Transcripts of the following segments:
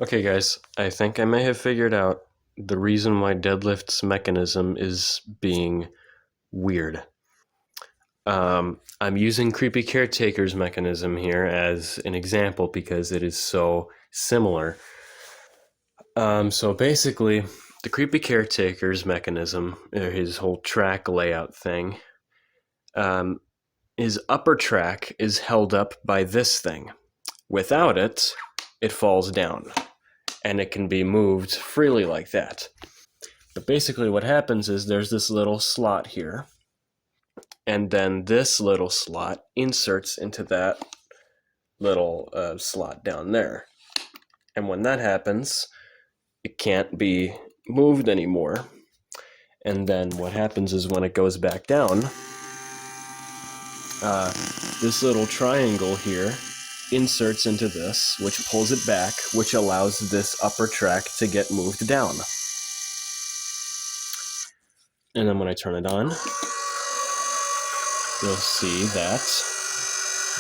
Okay, guys, I think I may have figured out the reason why Deadlift's mechanism is being weird. I'm using Creepy Caretaker's mechanism here as an example because it is so similar. So basically, the Creepy Caretaker's mechanism, or his whole track layout thing, his upper track is held up by this thing. Without it, it falls down, and it can be moved freely like that. But basically what happens is there's this little slot here, and then this little slot inserts into that little slot down there. And when that happens, it can't be moved anymore. And then what happens is when it goes back down, this little triangle here inserts into this, which pulls it back, which allows this upper track to get moved down. And then when I turn it on, you'll see that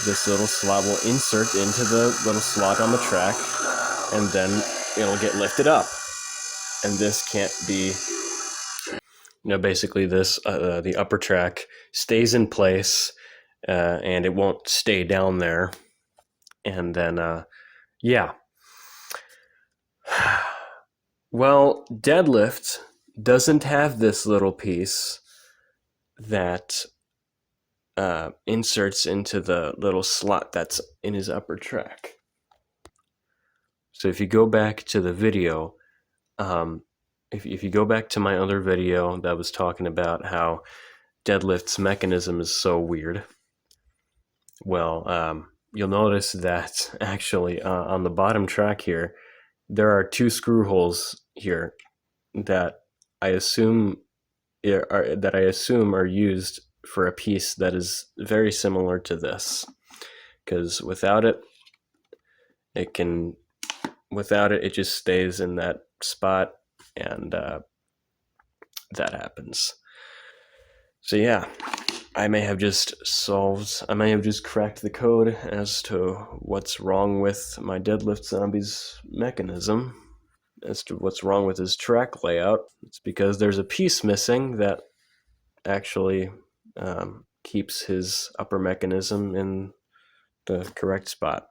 this little slot will insert into the little slot on the track, and then it'll get lifted up. And this can't be, basically this, the upper track stays in place, and it won't stay down there. And then, yeah. Well, Deadlift doesn't have this little piece that inserts into the little slot that's in his upper track. So if you go back to the video, if you go back to my other video that was talking about how Deadlift's mechanism is so weird, well, you'll notice that actually on the bottom track here, there are two screw holes here that I assume are used for a piece that is very similar to this, because without it it just stays in that spot, and that happens. So yeah, I may have just cracked the code as to what's wrong with my Deadlift Zombies mechanism, as to what's wrong with his track layout. It's because there's a piece missing that actually keeps his upper mechanism in the correct spot.